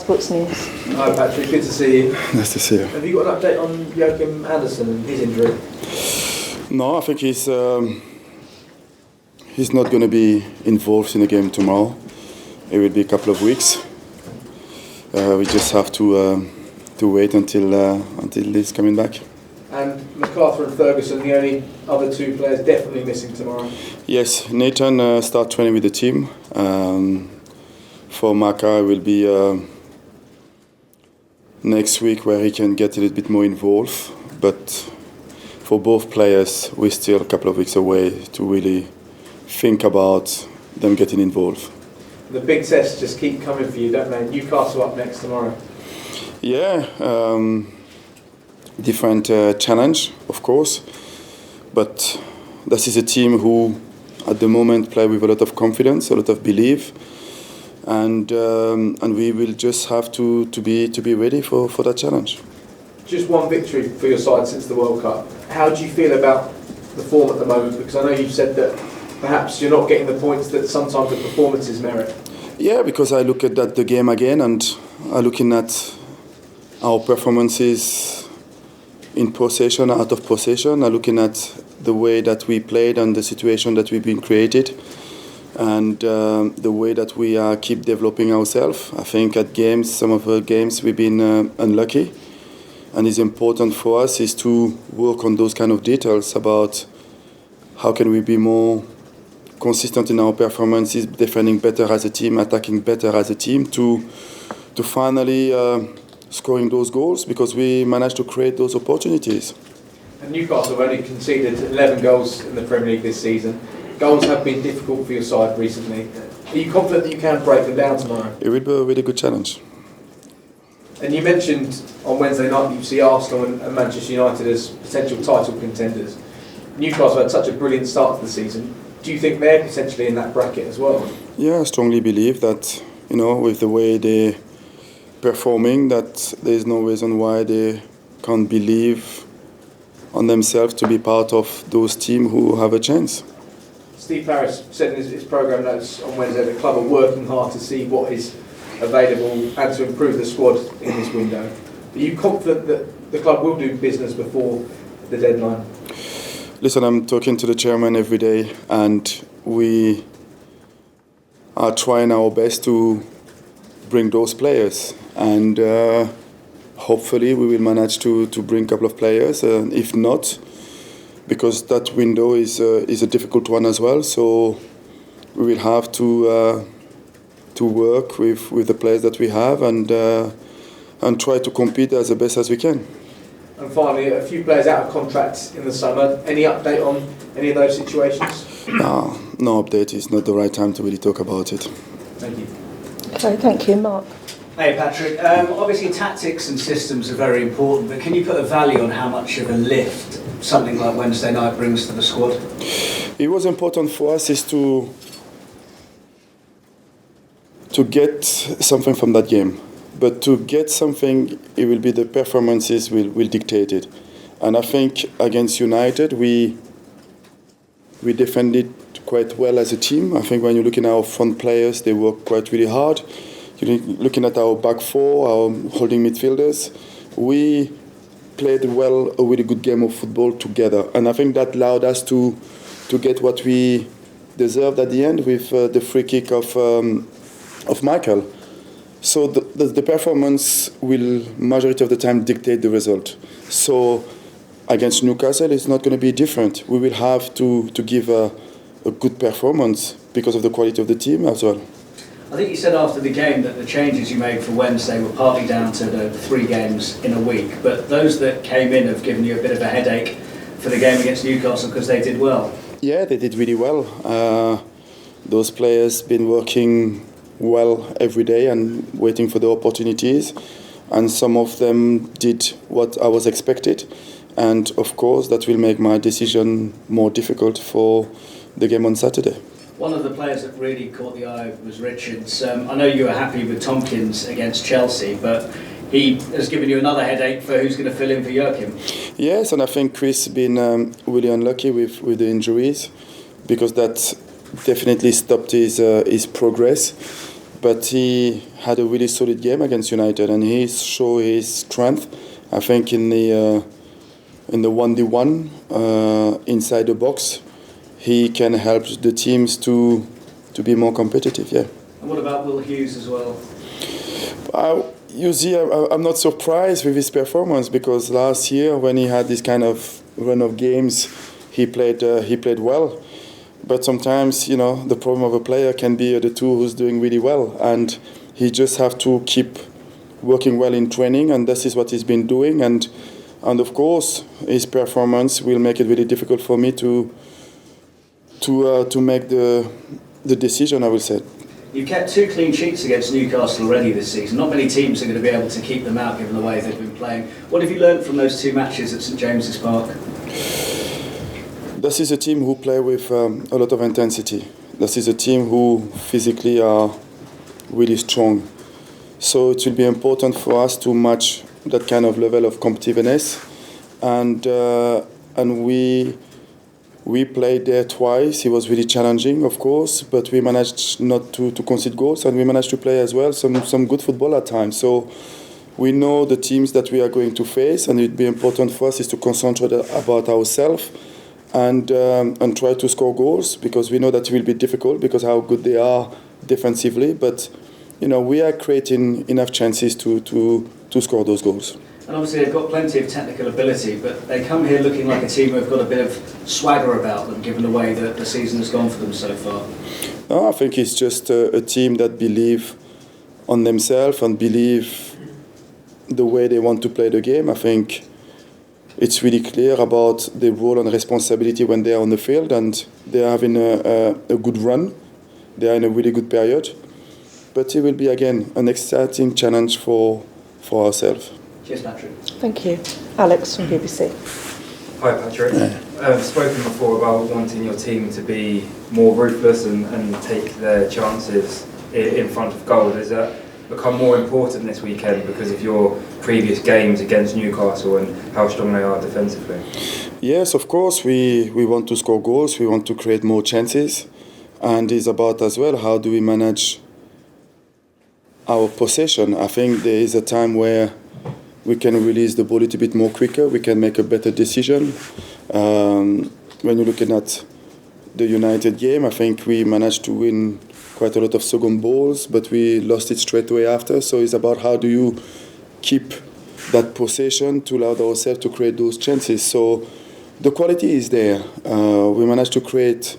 Sports News. Hi Patrick, good to see you. Nice to see you. Have you got an update on Joachim Andersen and his injury? No, I think he's not going to be involved in the game tomorrow. It will be a couple of weeks. We just have to wait until he's coming back. And MacArthur and Ferguson, the only other two players definitely missing tomorrow. Yes, Nathan start training with the team. For Maka, it will be next week where he can get a little bit more involved. But for both players, we're still a couple of weeks away to really think about them getting involved. The big tests just keep coming for you, don't they? Newcastle up next tomorrow. Yeah, different challenge, of course. But this is a team who, at the moment, play with a lot of confidence, a lot of belief. And we will just have to be ready for that challenge. Just one victory for your side since the World Cup. How do you feel about the form at the moment? Because I know you've said that perhaps you're not getting the points that sometimes the performances merit. Yeah, because I look at the game again and I'm looking at our performances in possession, out of possession. I'm looking at the way that we played and the situation that we've been created. And the way that we keep developing ourselves. I think at games, some of the games we've been unlucky, and it's important for us is to work on those kind of details about how can we be more consistent in our performances, defending better as a team, attacking better as a team, to finally scoring those goals, because we managed to create those opportunities. And Newcastle have only conceded 11 goals in the Premier League this season. Goals have been difficult for your side recently. Are you confident that you can break them down tomorrow? It will be a really good challenge. And you mentioned on Wednesday night that you see Arsenal and Manchester United as potential title contenders. Newcastle had such a brilliant start to the season. Do you think they're potentially in that bracket as well? Yeah, I strongly believe that, with the way they're performing, that there's no reason why they can't believe on themselves to be part of those teams who have a chance. Steve Parris said in his programme notes on Wednesday that the club are working hard to see what is available and to improve the squad in this window. Are you confident that the club will do business before the deadline? Listen, I'm talking to the chairman every day and we are trying our best to bring those players. And hopefully we will manage to bring a couple of players. If not, because that window is a difficult one as well, so we will have to work with the players that we have and try to compete as the best as we can. And finally, a few players out of contract in the summer. Any update on any of those situations? No update. It's not the right time to really talk about it. Thank you. Okay, thank you, Mark. Hey Patrick, obviously tactics and systems are very important, but can you put a value on how much of a lift something like Wednesday night brings to the squad? It was important for us is to get something from that game. But to get something, it will be the performances will dictate it. And I think against United, we defended quite well as a team. I think when you're looking at our front players, they work quite really hard. You're looking at our back four, our holding midfielders, we played well a really good game of football together. And I think that allowed us to get what we deserved at the end with the free kick of Michael. So the performance will majority of the time dictate the result. So against Newcastle, it's not going to be different. We will have to give a good performance because of the quality of the team as well. I think you said after the game that the changes you made for Wednesday were partly down to the 3 games in a week, but those that came in have given you a bit of a headache for the game against Newcastle because they did well. Yeah, they did really well. Those players been working well every day and waiting for the opportunities, and some of them did what I was expected, and of course that will make my decision more difficult for the game on Saturday. One of the players that really caught the eye was Richards. I know you were happy with Tompkins against Chelsea, but he has given you another headache for who's going to fill in for Joachim. Yes, and I think Chris has been really unlucky with the injuries, because that definitely stopped his progress. But he had a really solid game against United, and he showed his strength. I think in the 1v1 inside the box, he can help the teams to be more competitive. Yeah. And what about Will Hughes as well? You see, I'm not surprised with his performance, because last year when he had this kind of run of games, he played well. But sometimes, the problem of a player can be the two who's doing really well, and he just have to keep working well in training, and this is what he's been doing. And of course, his performance will make it really difficult for me to make the decision, I will say. You've kept 2 clean sheets against Newcastle already this season. Not many teams are going to be able to keep them out, given the way they've been playing. What have you learned from those 2 matches at St James's Park? This is a team who play with a lot of intensity. This is a team who physically are really strong. So it will be important for us to match that kind of level of competitiveness. And we played there twice. It was really challenging, of course, but we managed not to concede goals, and we managed to play as well some good football at times. So we know the teams that we are going to face, and it would be important for us is to concentrate about ourselves and try to score goals, because we know that it will be difficult because how good they are defensively. But we are creating enough chances to score those goals. And obviously they've got plenty of technical ability, but they come here looking like a team who have got a bit of swagger about them, given the way that the season has gone for them so far. No, I think it's just a team that believe on themselves and believe the way they want to play the game. I think it's really clear about their role and responsibility when they are on the field, and they are having a good run. They are in a really good period. But it will be, again, an exciting challenge for ourselves. Cheers, Patrick. Thank you. Alex from BBC. Hi, Patrick. I've spoken before about wanting your team to be more ruthless and take their chances in front of goal. Has that become more important this weekend because of your previous games against Newcastle and how strong they are defensively? Yes, of course. We want to score goals. We want to create more chances. And it's about as well, how do we manage our possession. I think there is a time where we can release the ball a little bit more quicker. We can make a better decision. When you're looking at the United game, I think we managed to win quite a lot of second balls, but we lost it straight away after. So it's about how do you keep that possession to allow ourselves to create those chances. So the quality is there. We managed to create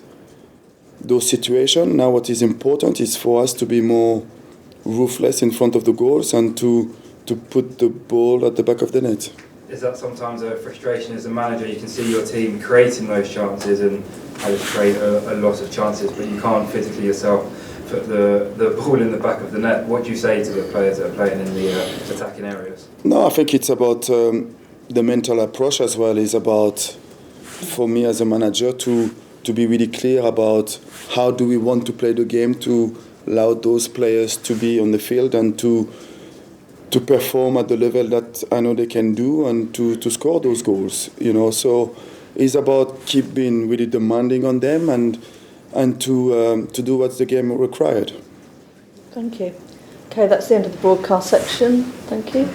those situations. Now what is important is for us to be more ruthless in front of the goals and to put the ball at the back of the net. Is that sometimes a frustration as a manager? You can see your team creating those chances and how to create a lot of chances, but you can't physically yourself put the ball in the back of the net. What do you say to the players that are playing in the attacking areas? No, I think it's about the mental approach as well. It's about, for me as a manager, to be really clear about how do we want to play the game, to allow those players to be on the field and to perform at the level that I know they can do and to score those goals. So it's about keep being really demanding on them and to do what the game required. Thank you. Okay, that's the end of the broadcast section. Thank you.